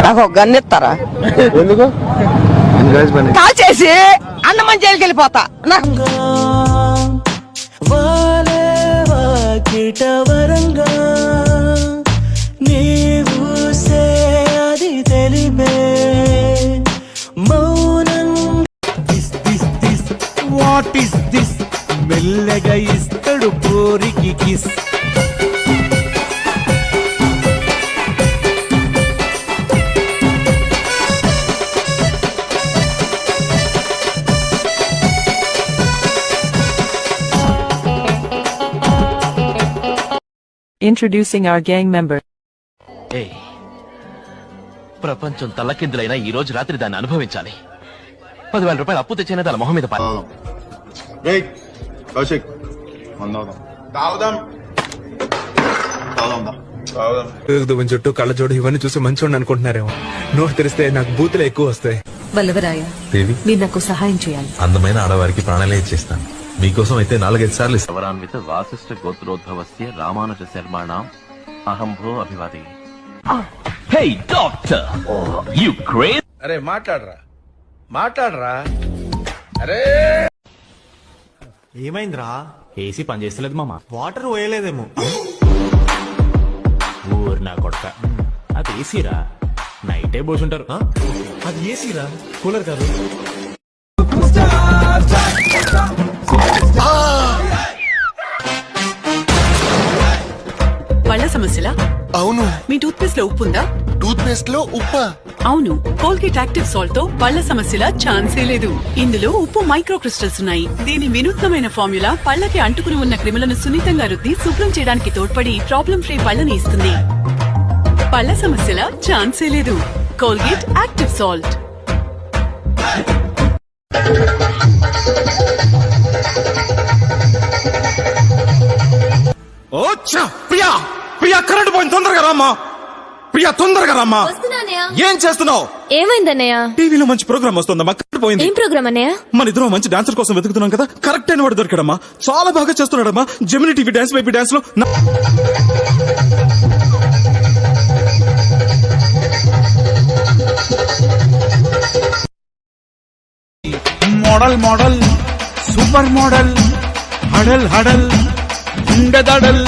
నాకు ఒక గన్ను ఇస్తారా? ఎందుకు? కాల్ చేసి అన్నమని జైలుకి వెళ్ళిపోతా. నాకు వాట్ ఇస్ దిస్? మెల్లగా ఇస్తాడు పోరికి kiss. Introducing our gang member. ప్రపంచం తల్లకిందులైనా ఈ రోజు రాత్రి దాన్ని అనుభవించాలి. 10,000 రూపాయలు అప్పు తెచ్చిన తన మొహం మీద చుట్టూ కళ్ళజోడు ఇవన్నీ చూసి మంచోడు అనుకుంటున్నారేమో. నోట్ తెరిస్తే నాకు బూతులు ఎక్కువ వస్తాయి. వల్లవరాయ దేవి, మీరు నాకు సహాయం చేయాలి. అందమైన ఆడవారికి ప్రాణాలే ఇచ్చేస్తాను. మీకోసం అయితే 4-5 సార్లు సవరాన్విత Vasishtha గోత్రోద్భవస్య Ramanuja శర్మాణం అహంభో అభివాది. Hey doctor, you crazy? అరే మాట్లాడరా. అరే ఏమైందిరా? ఏసీ పని చేస్తలేదు మామ. వాటర్ పోయలేదేమో. ఊరు నా కొడక, అది ఏసీరా. నైటే పోసుంటారు. అది ఏసీరా, కూలర్ కాదు. పళ్ళ సమస్యలా? అవును. మీ టూత్ పేస్ట్ లో ఉప్పు ఉందా? టూత్ పేస్ట్ లో ఉప్పా? అవును. కోల్గేట్ యాక్టివ్ సాల్ట్ తో పళ్ళ సమస్యల ఛాన్సే లేదు. ఇందులో ఉప్పు మైక్రో క్రిస్టల్స్ ఉన్నాయి. దీని వినూత్నమైన ఫార్ములా పళ్ళకి అంటుకుని ఉన్న క్రిములను సున్నితంగా రుద్ది శుభ్రం చేయడానికి తోడ్పడి ప్రాబ్లం ఫ్రీ పళ్ళని ఇస్తుంది. పళ్ళ సమస్యల ఛాన్సే లేదు. Colgate active salt. Priya current పోయింది, తొందరగా రామ్మా. ప్రియా తొందరగా రామ్మా. ఏం చేస్తున్నావు? ఏమైందన్నయ్య? టీవీలో మంచి ప్రోగ్రామ్ వస్తుందమ్మా, కరెంట్ పోయింది. ఏం ప్రోగ్రామ్ అన్నయ్య? మన ఇద్దరం మంచి డాన్సర్ కోసం వెతుకుతున్నాం కదా, కరెక్ట్ అయిన వాడు దొరికాడమ్మా. చాలా బాగా చేస్తున్నాడమ్మా. Gemini TV dance baby dance లో మోడల్ సూపర్ మోడల్, హడల్ ఉండదడల్,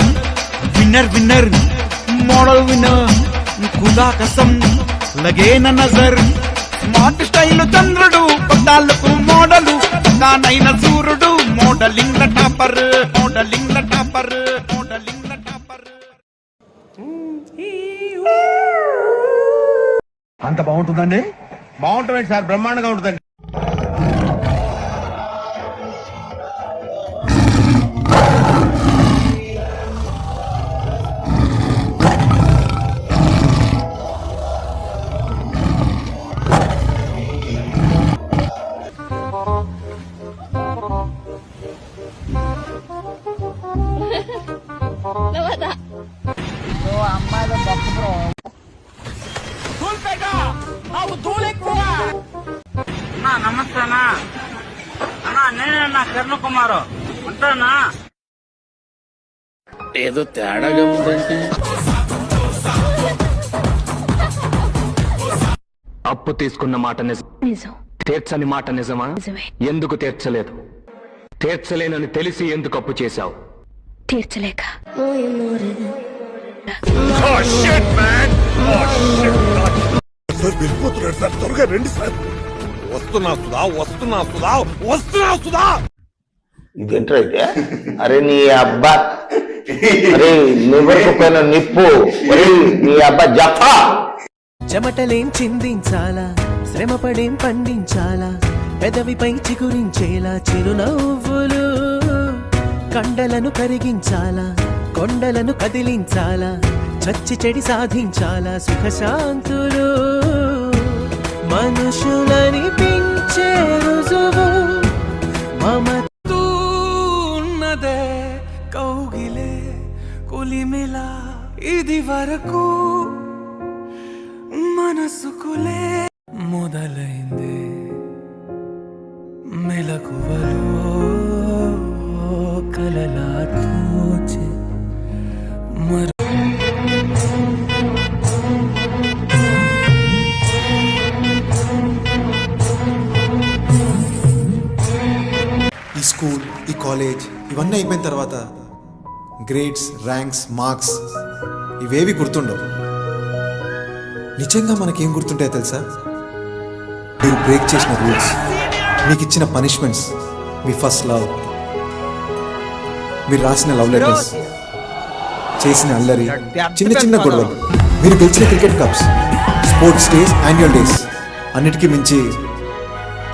విన్నర్ మోడల్ విన్నర్, ఖుదా కసం లగే నజర్. స్మార్ట్ స్టైల్ చంద్రుడు, పద్దాలకు మోడలు, దానైన సూర్యుడు, మోడలింగ్ టాపర్. అంత బాగుంటుందండి? బాగుంటుంది సార్, బ్రహ్మాండంగా ఉంటుందండి. నమస్తేనా అన్నా, నేనేనా కిరణ్ కుమార్ ఉంటానా? ఏదో తేడాగా ఉందంటే. అప్పు తీసుకున్న మాట నిజం, తీర్చని మాట నిజమా? ఎందుకు తీర్చలేదు? తీర్చలేనని తెలిసి ఎందుకు అప్పు చేశావు? తీర్చలేక. వెళ్ళిపోతున్నాడు సార్, త్వరగా రండి సార్. వస్తున్నా సుధా. ఇదేంట్రా అయితే? అరే నీ అబ్బా, అరే నువ్వు పైన నిప్పు, నీ అబ్బా జఫా. చెమటలేం చిందించాలా, శ్రమపడేం పండించాలా, పెదవిపై చిగురించేలా చిరునవ్వులు, కండలను కరిగించాలా, కొండలను కదిలించాలా, చచ్చి చెడి సాధించాలా, సుఖశాంతులు, మనుషులని పెంచే రుజువు మమతూ ఉన్నదే కౌగిలే కొలిమిలా ఇది వరకు మనసుకులే మొదలైంది మెలకువలో కలలా తోచే కాలేజ్ ఇవన్నీ అయిపోయిన తర్వాత గ్రేడ్స్, ర్యాంక్స్, మార్క్స్ ఇవేవి గుర్తుండవు. నిజంగా మనకేం గుర్తుంటాయో తెలుసా? మీరు బ్రేక్ చేసిన రూల్స్, మీకు ఇచ్చిన పనిష్మెంట్స్, మీ ఫస్ట్ లవ్, మీరు రాసిన లవ్ లెటర్స్, చేసిన అల్లరి, చిన్న చిన్న గొడవలు, మీరు గెలిచిన cricket cups, sports days, annual days, అన్నిటికీ మించి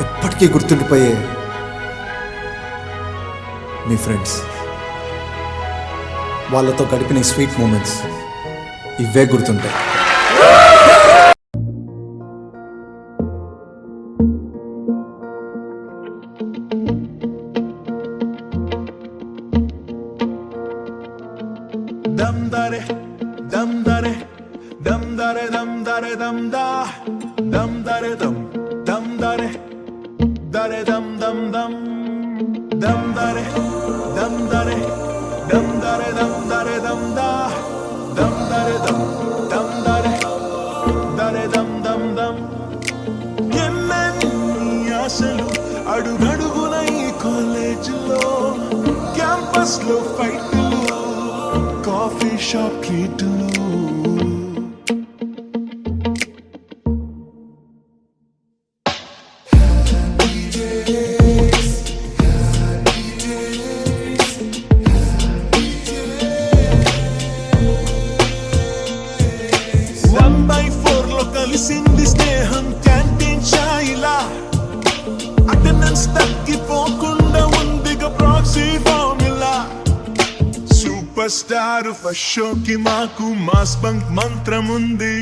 ఎప్పటికీ గుర్తుండిపోయే మీ ఫ్రెండ్స్, వాళ్ళతో గడిపిన స్వీట్ మూమెంట్స్, ఇవే గుర్తుంటాయి. దమ్ దరే దమ్ దరే దమ్ దరే దమ్ దరే దమ్ దా దమ్ దరే దమ్ దమ్ దరే దరే దమ్ దమ్ దమ్ దమ్ దరే దమ్ దరే దమ్ దరే దమ్ దరే దమ్ దా దమ్ దరే దమ్ దమ్ దరే దరే దమ్ దమ్ దమ్ ఎన్నెన్ని ఆశలు అడుగడుగున ఈ కాలేజీలో, క్యాంపస్ లో ఫైట్లు, కాఫీ షాప్ ట్రీట్లు. కలిసింది స్నేహం క్యాంటీన్ ఛాయిలా, అటెండెన్స్ తగ్గిపోకుండా ఉందిగా proxy formula. Super star first షోకి మాకు మాస్ బంక్ మంత్రం ఉంది.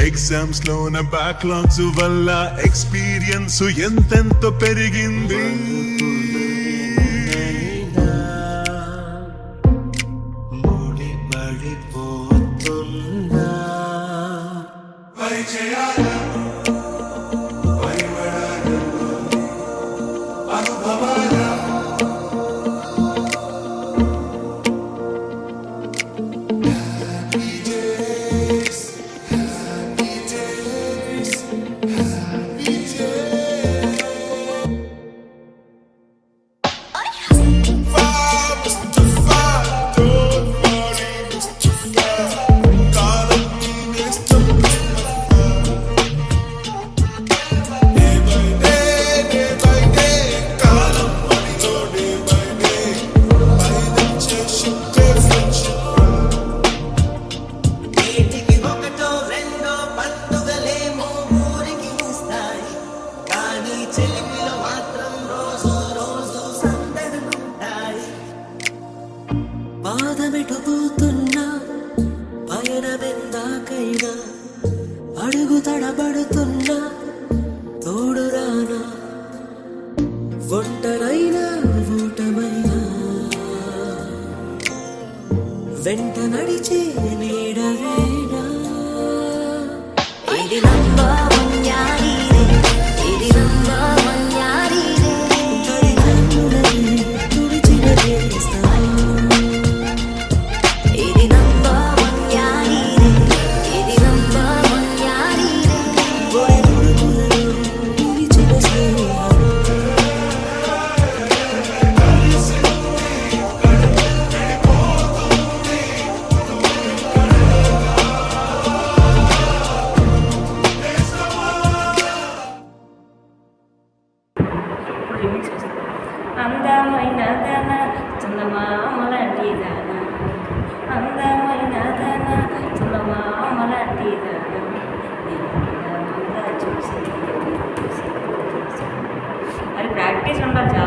ఎగ్జామ్స్ లోన బ్యాక్లాగ్స్ వల్ల ఎక్స్పీరియన్స్ ఎంతెంతో పెరిగింది. బాధమెటుపోతున్నా పయనమెందాకైనా, అడుగు తడబడుతున్నా తోడు రానా, ఒంటరైనా ఓటమైనా వెంట నడిచే నీడవేనా. ఇది నంబవన్యారి రే, ఇది నంబవన్యారి రే, కడికన్నులై తుడిచిన చేస్తా. ఇది నంబవన్యారి రే, ఇది నంబవన్యారి రే, గొడుగులలో నిలిచిన స్నేహం. అందమైన దన చందమామలాంటి దాన, అందమైన దన చందమామలాంటి దాన, చూసి అది ప్రాక్టీస్ ఉండాలి.